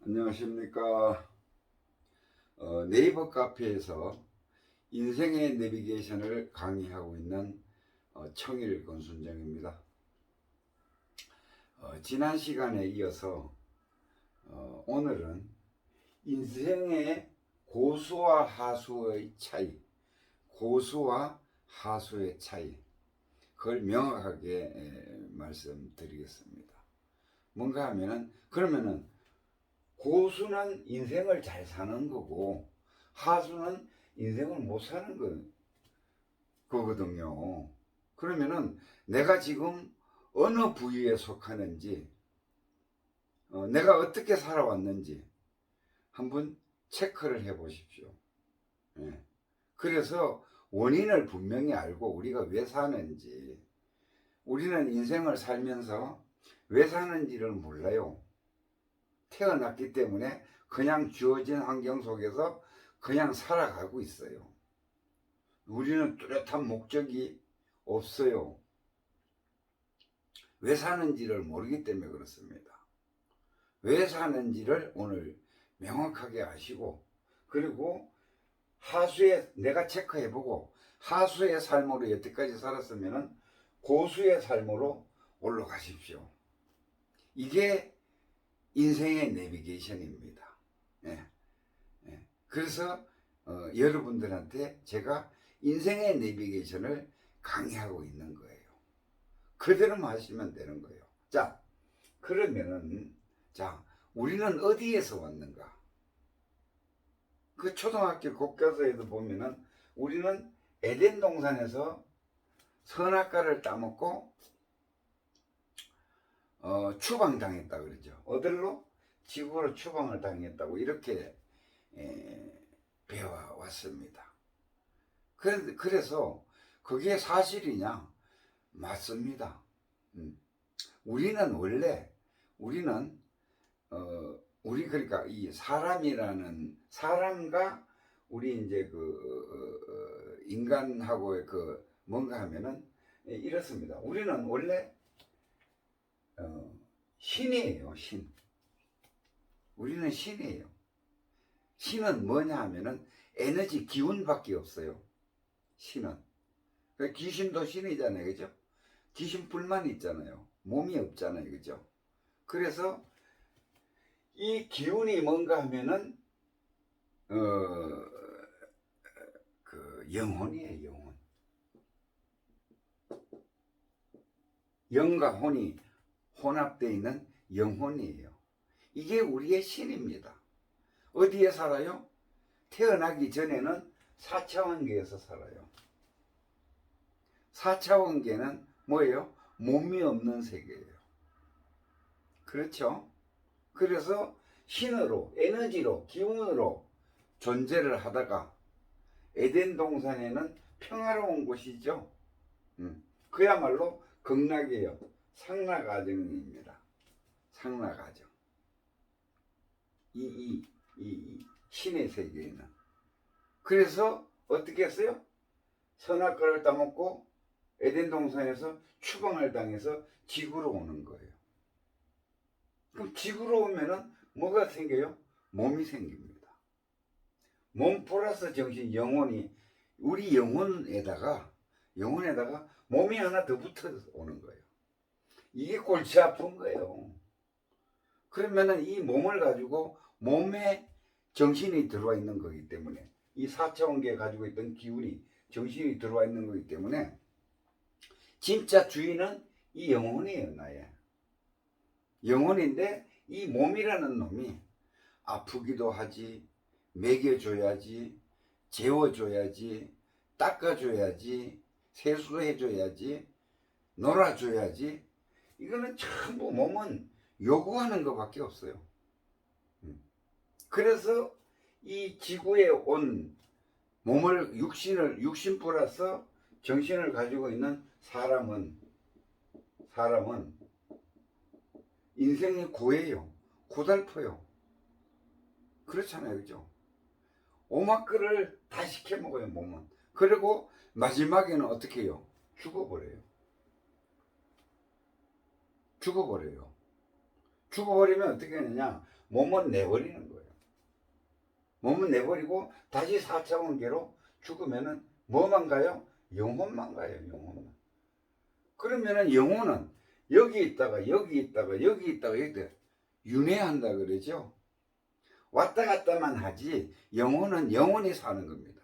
안녕하십니까. 네이버 카페에서 인생의 내비게이션을 강의하고 있는 청일 권순정입니다. 지난 시간에 이어서 오늘은 인생의 고수와 하수의 차이, 고수와 하수의 차이, 그걸 명확하게 말씀드리겠습니다. 뭔가 하면은, 그러면은 고수는 인생을 잘 사는 거고 하수는 인생을 못 사는 거거든요. 그러면은 내가 지금 어느 부위에 속하는지, 내가 어떻게 살아왔는지 한번 체크를 해 보십시오. 예. 그래서 원인을 분명히 알고 우리가 왜 사는지, 우리는 인생을 살면서 왜 사는지를 몰라요. 태어났기 때문에 그냥 주어진 환경 속에서 그냥 살아가고 있어요. 우리는 뚜렷한 목적이 없어요. 왜 사는지를 모르기 때문에 그렇습니다. 왜 사는지를 오늘 명확하게 아시고, 그리고 하수에 내가 체크해보고 하수의 삶으로 여태까지 살았으면 고수의 삶으로 올라가십시오. 이게 인생의 내비게이션입니다. 예. 예. 그래서 여러분들한테 제가 인생의 내비게이션을 강의하고 있는 거예요. 그대로 하시면 되는 거예요. 자, 그러면은, 자, 우리는 어디에서 왔는가? 그 초등학교 교과서에도 보면은 우리는 에덴 동산에서 선악과를 따먹고 추방당했다 그러죠. 어디로? 지구로 추방을 당했다고 이렇게 배워왔습니다. 그래서 그게 사실이냐? 맞습니다. 우리는 원래 우리 그러니까 이 사람이라는 사람과 우리 이제 인간하고의 뭔가 하면은 이렇습니다. 우리는 원래 신이에요, 신. 우리는 신이에요. 신은 뭐냐 하면은 에너지 기운밖에 없어요. 신은. 귀신도 신이잖아요, 그죠? 귀신뿔만 있잖아요. 몸이 없잖아요, 그죠? 그래서 이 기운이 뭔가 하면은 영혼이에요, 영혼. 영과 혼이 혼합되어 있는 영혼이에요. 이게 우리의 신입니다. 어디에 살아요? 태어나기 전에는 4차원계에서 살아요. 4차원계는 뭐예요? 몸이 없는 세계예요. 그렇죠? 그래서 신으로, 에너지로, 기운으로 존재를 하다가 에덴 동산에는 평화로운 곳이죠. 그야말로 극락이에요. 상락가정입니다. 상락가정. 이 신의 세계에는. 그래서 어떻게 했어요? 선악과를 따먹고 에덴 동산에서 추방을 당해서 지구로 오는 거예요. 그럼 지구로 오면은 뭐가 생겨요? 몸이 생깁니다. 몸 플러스 정신, 영혼이 우리 영혼에다가 몸이 하나 더 붙어 오는 거예요. 이게 골치 아픈 거예요. 그러면은 이 몸을 가지고 몸에 정신이 들어와 있는 거기 때문에 이 4차원계에 가지고 있던 기운이 정신이 들어와 있는 거기 때문에 진짜 주인은 이 영혼이에요. 나의 영혼인데 이 몸이라는 놈이 아프기도 하지, 먹여줘야지, 재워줘야지, 닦아줘야지, 세수해줘야지, 놀아줘야지. 이거는 전부 몸은 요구하는 것밖에 없어요. 그래서 이 지구에 온 몸을 육신 플러스 정신을 가지고 있는 사람은 인생이 고예요. 고달퍼요. 그렇잖아요, 그죠? 오마크를 다 시켜 먹어요, 몸은. 그리고 마지막에는 어떻게 해요? 죽어버려요. 죽어버리면 어떻게 하느냐? 몸은 내버리는 거예요. 몸은 내버리고 다시 4차원계로 죽으면은 뭐만 가요? 영혼만 가요. 영혼만. 그러면은 영혼은 여기 있다가 여기 있다가 여기 있다가 여기 있다가 윤회한다 그러죠. 왔다 갔다만 하지 영혼은 영원히 사는 겁니다.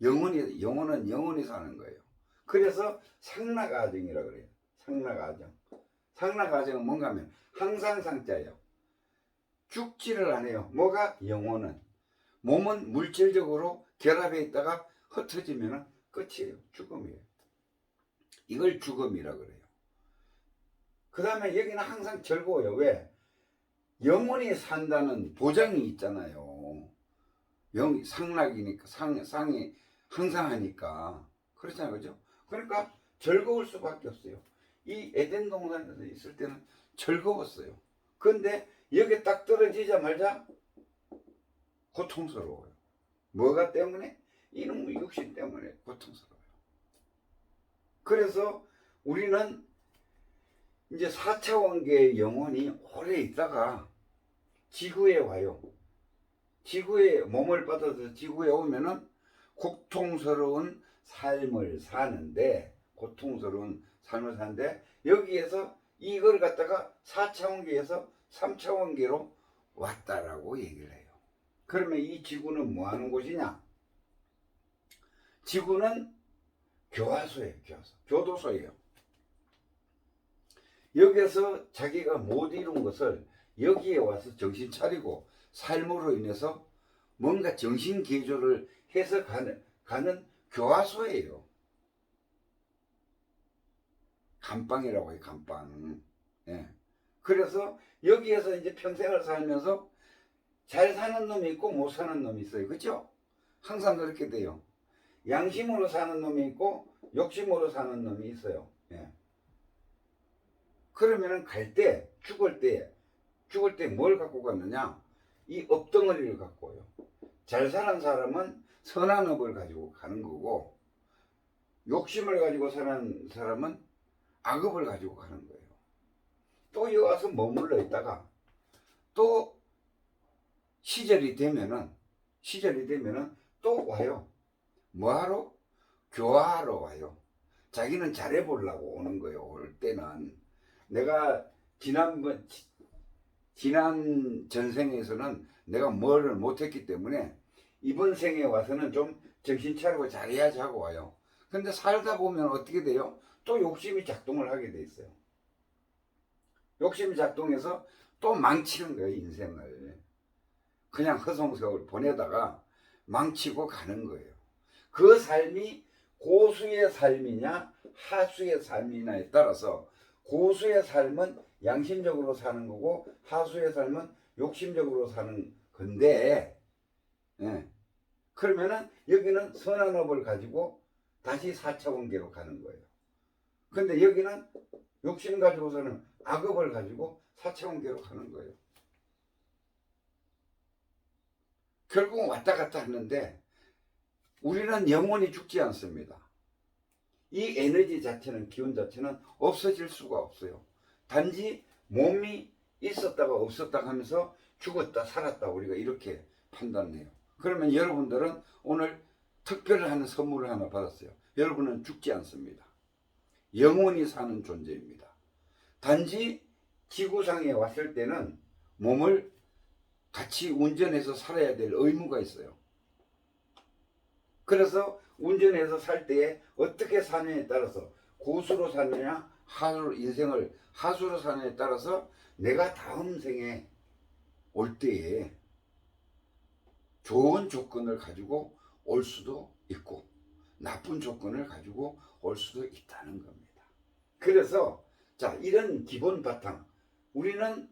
영혼은 영원히 사는 거예요. 그래서 상락아정이라고 그래요. 상락아정. 상락아정은 뭔가 하면 항상 상자예요. 죽지를 않아요. 뭐가? 영혼은. 몸은 물질적으로 결합해 있다가 흩어지면 끝이에요. 죽음이에요. 이걸 죽음이라고 그래요. 그 다음에 여기는 항상 즐거워요. 왜? 영원히 산다는 보장이 있잖아요. 상락이니까, 상이 항상 하니까. 그렇잖아요. 그죠? 그러니까 즐거울 수밖에 없어요. 이 에덴 동산에서 있을 때는 즐거웠어요. 근데 여기 딱 떨어지자마자 고통스러워요. 뭐가 때문에? 이놈의 육신 때문에 고통스러워요. 그래서 우리는 이제 4차원계의 영혼이 오래 있다가 지구에 와요. 지구에 몸을 받아서 지구에 오면은 고통스러운 삶을 사는데 여기에서 이걸 갖다가 4차원계에서 3차원계로 왔다라고 얘기를 해요. 그러면 이 지구는 뭐 하는 곳이냐? 지구는 교화소예요. 교도소예요. 여기서 자기가 못 이룬 것을 여기에 와서 정신 차리고 삶으로 인해서 뭔가 정신 개조를 해서 가는 교화소예요. 감방이라고 해요. 감방. 예. 그래서 여기에서 이제 평생을 살면서 잘 사는 놈이 있고 못 사는 놈이 있어요. 그렇죠? 항상 그렇게 돼요. 양심으로 사는 놈이 있고 욕심으로 사는 놈이 있어요. 예. 그러면은 죽을 때 뭘 갖고 갔느냐? 이 업덩어리를 갖고 와요. 잘 사는 사람은 선한 업을 가지고 가는 거고, 욕심을 가지고 사는 사람은 악업을 가지고 가는 거예요. 또 여기 와서 머물러 있다가 또 시절이 되면은 또 와요. 뭐하러? 교화하러 와요. 자기는 잘해보려고 오는 거예요. 올 때는 내가 지난 전생에서는 내가 뭐를 못했기 때문에 이번 생에 와서는 좀 정신 차리고 잘해야지 하고 와요. 근데 살다 보면 어떻게 돼요? 또 욕심이 작동을 하게 돼 있어요. 욕심이 작동해서 또 망치는 거예요. 인생을 그냥 허송세월 보내다가 망치고 가는 거예요. 그 삶이 고수의 삶이냐 하수의 삶이냐에 따라서 고수의 삶은 양심적으로 사는 거고 하수의 삶은 욕심적으로 사는 건데, 예. 그러면은 여기는 선한 업을 가지고 다시 4차원계로 가는 거예요. 근데 여기는 욕심 가지고서는 악업을 가지고 4차원계로 가는 거예요. 결국은 왔다 갔다 하는데 우리는 영원히 죽지 않습니다. 이 에너지 자체는, 기운 자체는 없어질 수가 없어요. 단지 몸이 있었다가 없었다가 하면서 죽었다 살았다 우리가 이렇게 판단해요. 그러면 여러분들은 오늘 특별한 선물을 하나 받았어요. 여러분은 죽지 않습니다. 영원히 사는 존재입니다. 단지 지구상에 왔을 때는 몸을 같이 운전해서 살아야 될 의무가 있어요. 그래서 운전해서 살 때에 어떻게 사느냐에 따라서 고수로 사느냐 인생을 하수로 사느냐에 따라서 내가 다음 생에 올 때에 좋은 조건을 가지고 올 수도 있고 나쁜 조건을 가지고 올 수도 있다는 겁니다. 그래서 자, 이런 기본 바탕, 우리는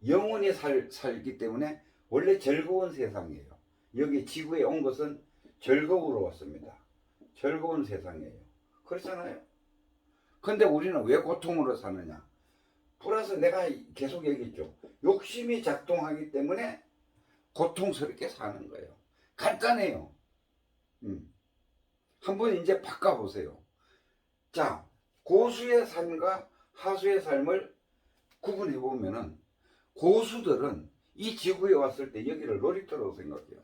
영원히 살기 때문에 원래 즐거운 세상이에요. 여기 지구에 온 것은 즐거우러 왔습니다. 즐거운 세상이에요. 그렇잖아요. 근데 우리는 왜 고통으로 사느냐? 플러스 내가 계속 얘기했죠. 욕심이 작동하기 때문에 고통스럽게 사는 거예요. 간단해요. 한번 이제 바꿔보세요. 자, 고수의 삶과 하수의 삶을 구분해 보면은 고수들은 이 지구에 왔을 때 여기를 놀이터로 생각해요.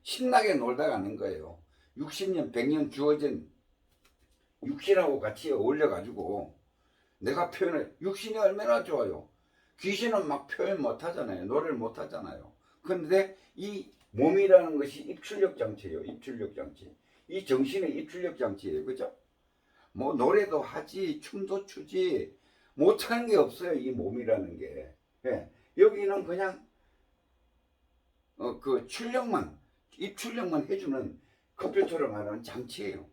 신나게 놀다 가는 거예요. 60년, 100년 주어진 육신하고 같이 어울려 가지고 내가 표현해. 육신이 얼마나 좋아요. 귀신은 막 표현 못 하잖아요. 노래를 못 하잖아요. 그런데 이 몸이라는 것이 입출력 장치예요. 입출력 장치. 이 정신의 입출력 장치예요. 그죠? 뭐 노래도 하지, 춤도 추지, 못하는 게 없어요. 이 몸이라는 게. 예. 여기는 그냥 그 출력만, 입출력만 해주는 컴퓨터로 말하는 장치예요.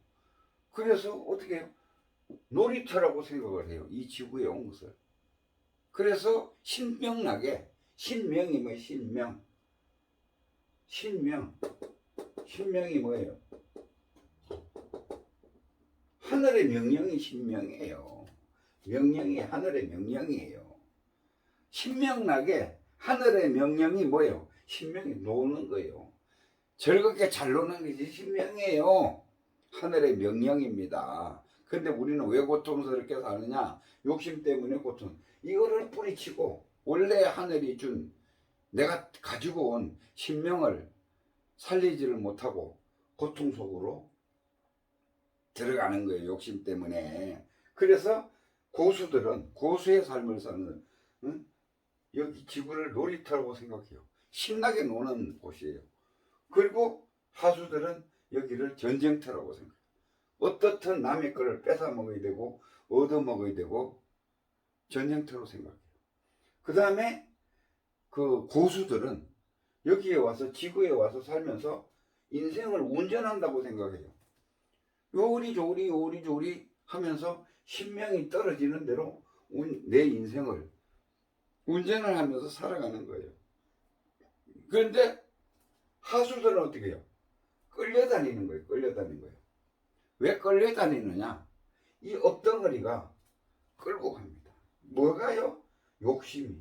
그래서 어떻게 해요? 놀이터라고 생각을 해요. 이 지구에 온 것을. 그래서 신명나게, 신명이 뭐예요? 신명. 신명. 신명이 뭐예요? 하늘의 명령이 신명이에요. 명령이 하늘의 명령이에요. 신명나게 하늘의 명령이 뭐예요? 신명이 노는 거예요. 즐겁게 잘 노는 것이 신명이에요. 하늘의 명령입니다. 근데 우리는 왜 고통스럽게 사느냐? 욕심 때문에 고통. 이거를 뿌리치고 원래 하늘이 준 내가 가지고 온 신명을 살리지를 못하고 고통 속으로 들어가는 거예요. 욕심 때문에. 그래서 고수들은 고수의 삶을 사는 여기 지구를 놀이터라고 생각해요. 신나게 노는 곳이에요. 그리고 하수들은 여기를 전쟁터라고 생각해요. 어떻든 남의 거를 뺏어 먹어야 되고 얻어 먹어야 되고 전쟁터로 생각해요. 그 다음에 그 고수들은 여기에 와서 지구에 와서 살면서 인생을 운전한다고 생각해요. 요리조리 요리조리 하면서 신명이 떨어지는 대로 내 인생을 운전을 하면서 살아가는 거예요. 그런데 하수들은 어떻게 해요? 끌려다니는 거예요. 끌려다니는 거예요. 왜 끌려다니느냐? 이 엎덩어리가 끌고 갑니다. 뭐가요? 욕심이.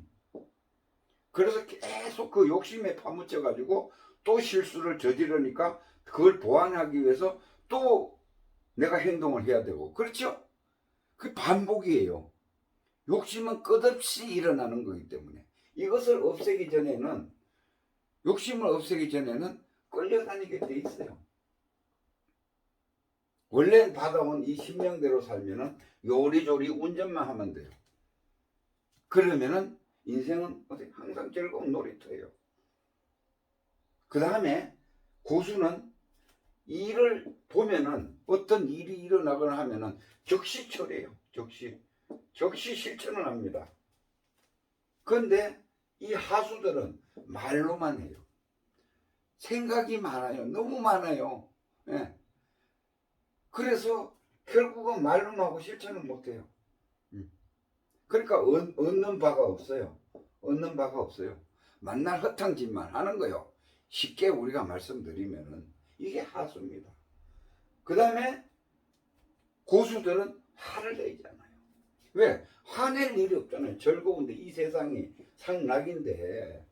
그래서 계속 그 욕심에 파묻혀 가지고 또 실수를 저지르니까 그걸 보완하기 위해서 또 내가 행동을 해야 되고. 그렇죠? 그 반복이에요. 욕심은 끝없이 일어나는 거기 때문에 이것을 없애기 전에는, 욕심을 없애기 전에는 끌려다니게 돼 있어요. 원래 받아온 이 신명대로 살면은 요리조리 운전만 하면 돼요. 그러면은 인생은 항상 즐거운 놀이터예요. 그 다음에 고수는 일을 보면은 어떤 일이 일어나거나 하면은 즉시 처리해요. 즉시 실천을 합니다. 그런데 이 하수들은 말로만 해요. 생각이 많아요. 너무 많아요. 예. 그래서 결국은 말로만 하고 실천을 못해요. 그러니까 얻는 바가 없어요. 얻는 바가 없어요. 만날 허탕짓만 하는 거요. 쉽게 우리가 말씀드리면은 이게 하수입니다. 그 다음에 고수들은 화를 내지 않아요. 왜? 화낼 일이 없잖아요. 즐거운데 이 세상이 상락인데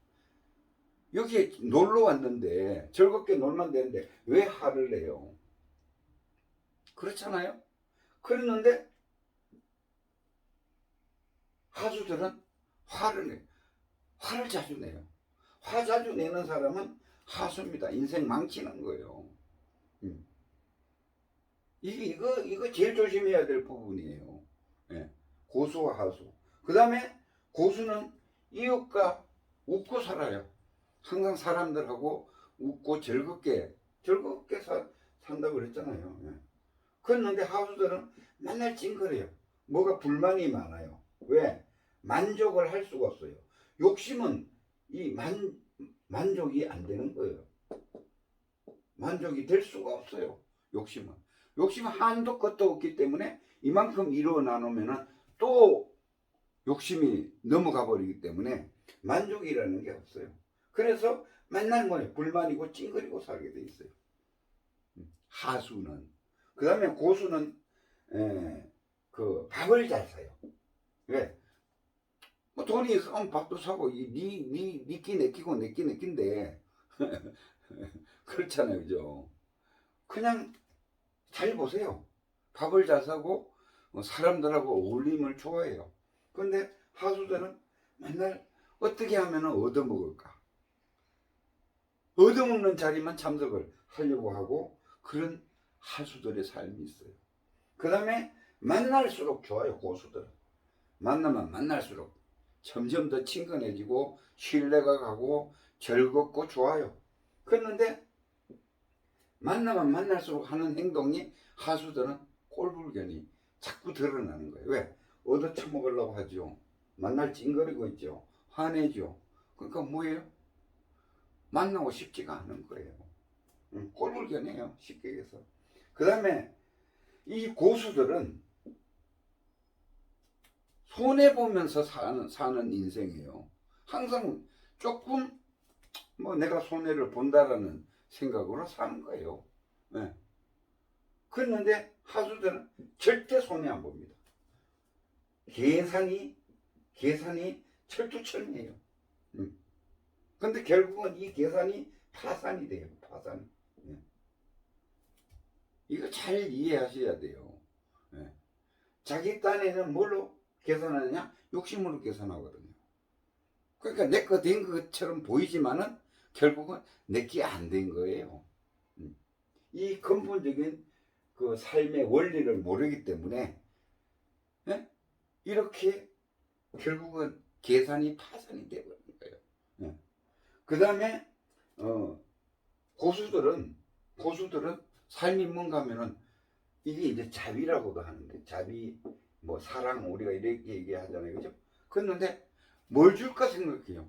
여기에 놀러 왔는데 즐겁게 놀면 되는데 왜 화를 내요? 그렇잖아요. 그랬는데 하수들은 화를 내요. 화를 자주 내요. 화 자주 내는 사람은 하수입니다. 인생 망치는 거예요. 이거 제일 조심해야 될 부분이에요. 예. 고수와 하수. 그 다음에 고수는 이웃과 웃고 살아요. 항상 사람들하고 웃고 즐겁게 산다고 그랬잖아요. 예. 그런데 하수들은 맨날 찡그려요. 뭐가 불만이 많아요. 왜? 만족을 할 수가 없어요. 욕심은 이 만족이 안 되는 거예요. 만족이 될 수가 없어요. 욕심은 한도 끝도 없기 때문에 이만큼 이루어 나누면은 또 욕심이 넘어가 버리기 때문에 만족이라는 게 없어요. 그래서 맨날 뭐예요? 불만이고 찡그리고 살게 돼 있어요. 하수는. 그 다음에 고수는 그 밥을 잘 사요. 왜? 뭐 돈이 있으면 밥도 사고 니끼 내끼고 내끼 내끼인데 그렇잖아요. 그죠? 그냥 잘 보세요. 밥을 잘 사고 사람들하고 어울림을 좋아해요. 그런데 하수들은 맨날 어떻게 하면 얻어먹을까? 얻어먹는 자리만 참석을 하려고 하고 그런 하수들의 삶이 있어요. 그 다음에 만날수록 좋아요. 고수들은 만나면 만날수록 점점 더 친근해지고 신뢰가 가고 즐겁고 좋아요. 그런데 만나면 만날수록 하는 행동이 하수들은 꼴불견이 자꾸 드러나는 거예요. 왜? 얻어쳐먹으려고 하죠. 만날 찡거리고 있죠. 화내죠. 그러니까 뭐예요? 만나고 싶지가 않은 거예요. 꼴불견이에요. 쉽게 얘기해서. 그 다음에 이 고수들은 손해보면서 사는 인생이에요. 항상 조금 뭐 내가 손해를 본다라는 생각으로 사는 거예요. 네. 그런데 하수들은 절대 손해 안 봅니다. 계산이 철두철미예요. 근데 결국은 이 계산이 파산이 돼요. 파산. 네. 이거 잘 이해하셔야 돼요. 네. 자기 딴에는 뭘로 계산하느냐? 욕심으로 계산하거든요. 그러니까 내 거 된 것처럼 보이지만은 결국은 내게 안 된 거예요. 이 근본적인 그 삶의 원리를 모르기 때문에 예? 이렇게 결국은 계산이 파산이 되버리는 거예요. 예. 그 다음에 고수들은 삶이 뭔가 하면은 이게 이제 자비라고도 하는데 자비 뭐 사랑 우리가 이렇게 얘기하잖아요. 그죠? 그런데 뭘 줄까 생각해요.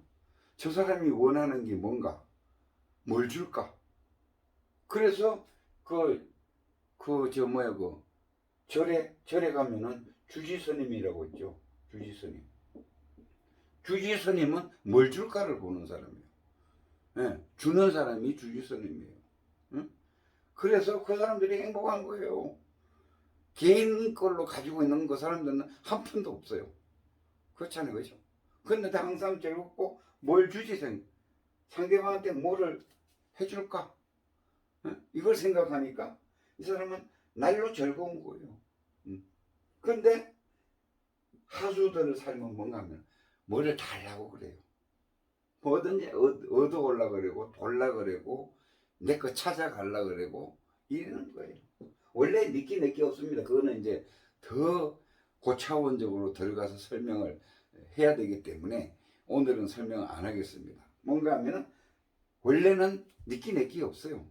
저 사람이 원하는 게 뭔가 뭘 줄까? 그래서 절에 가면은 주지스님이라고 있죠. 주지스님. 주지스님은 뭘 줄까를 보는 사람이에요. 예, 주는 사람이 주지스님이에요. 응? 그래서 그 사람들이 행복한 거예요. 개인 걸로 가지고 있는 그 사람들은 한 푼도 없어요. 그렇잖아요. 그죠? 그런데 항상 즐겁고 뭘 주지 상대방한테 뭐를 해줄까? 응? 이걸 생각하니까 이 사람은 날로 즐거운 거예요. 그런데 하수들을 살면 뭔가 하면 뭐를 달라고 그래요. 뭐든지 얻어올라 그러고 돌라 그러고 내 거 찾아갈라 그러고 이러는 거예요. 원래 내게 없습니다. 그거는 이제 더 고차원적으로 들어가서 설명을 해야 되기 때문에 오늘은 설명 안 하겠습니다. 뭔가 하면은 원래는 내게 없어요.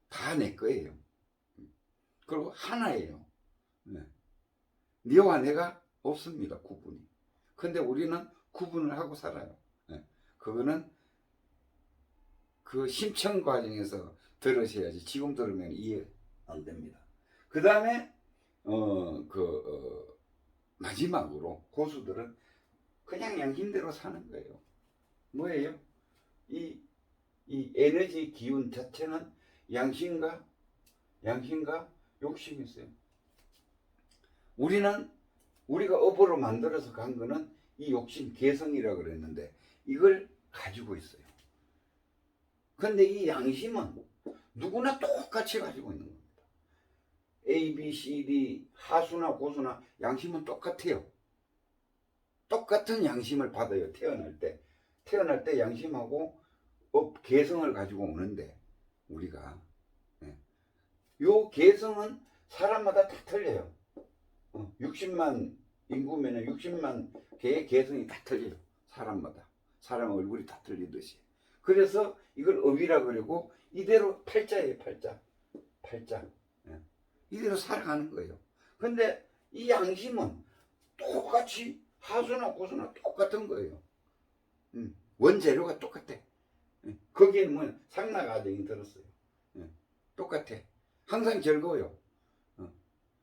다 내 거예요. 그리고 하나예요. 네. 네와 내가 없습니다. 구분이. 근데 우리는 구분을 하고 살아요. 네. 그거는 그 심청 과정에서 들으셔야지 지금 들으면 이해 안 됩니다. 그 다음에 마지막으로 고수들은 그냥 양심대로 사는 거예요. 뭐예요? 이 에너지 기운 자체는 양심과 욕심이 있어요. 우리가 업으로 만들어서 간 거는 이 욕심 개성이라고 그랬는데 이걸 가지고 있어요. 근데 이 양심은 누구나 똑같이 가지고 있는 겁니다. A, B, C, D 하수나 고수나 양심은 똑같아요. 똑같은 양심을 받아요. 태어날 때 양심하고 개성을 가지고 오는데 우리가 요 개성은 사람마다 다 틀려요. 60만 인구면은 60만 개의 개성이 다 틀려요. 사람마다. 사람 얼굴이 다 틀리듯이. 그래서 이걸 업이라 그러고 이대로 팔자예요. 팔자. 이대로 살아가는 거예요. 근데 이 양심은 똑같이 하수나 고수나 똑같은 거예요. 원재료가 똑같아. 거기에는 뭐 상나 과정이 들었어요. 똑같아. 항상 즐거워요.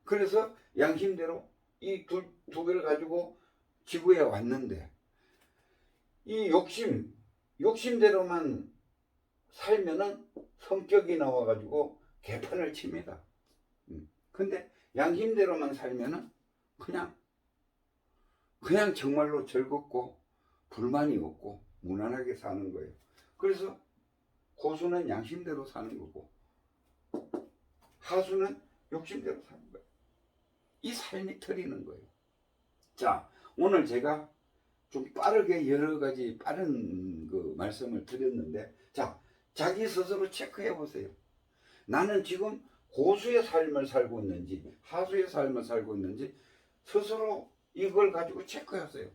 그래서 양심대로 이 두 개를 가지고 지구에 왔는데 이 욕심대로만 살면은 성격이 나와가지고 개판을 칩니다. 근데 양심대로만 살면은 그냥 정말로 즐겁고 불만이 없고 무난하게 사는 거예요. 그래서 고수는 양심대로 사는 거고 하수는 욕심대로 사는 거예요. 이 삶이 틀리는 거예요. 자, 오늘 제가 좀 빠르게 여러 가지 빠른 그 말씀을 드렸는데, 자, 자기 스스로 체크해 보세요. 나는 지금 고수의 삶을 살고 있는지 하수의 삶을 살고 있는지 스스로 이걸 가지고 체크하세요.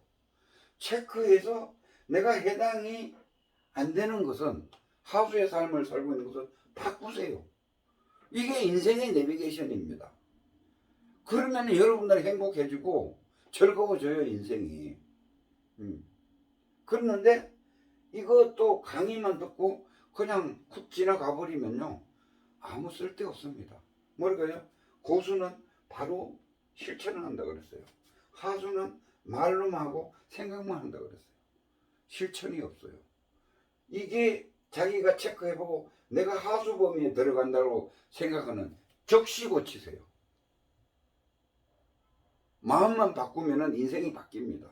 체크해서 내가 해당이 안 되는 것은, 하수의 삶을 살고 있는 것은 바꾸세요. 이게 인생의 내비게이션입니다. 그러면 여러분들은 행복해지고 즐거워져요, 인생이. 그런데 이것도 강의만 듣고 그냥 훅 지나가 버리면요, 아무 쓸데 없습니다. 뭐랄까요? 고수는 바로 실천을 한다 그랬어요. 하수는 말로만 하고 생각만 한다 그랬어요. 실천이 없어요. 이게 자기가 체크해보고 내가 하수 범위에 들어간다고 생각하는, 적시 고치세요. 마음만 바꾸면 인생이 바뀝니다.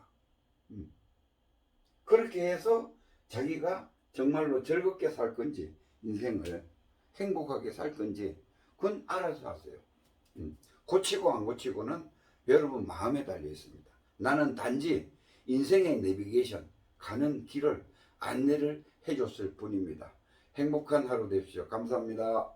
그렇게 해서 자기가 정말로 즐겁게 살 건지, 인생을 행복하게 살 건지, 그건 알아서 하세요. 고치고 안 고치고는 여러분 마음에 달려 있습니다. 나는 단지 인생의 내비게이션, 가는 길을 안내를 해줬을 뿐입니다. 행복한 하루 되십시오. 감사합니다.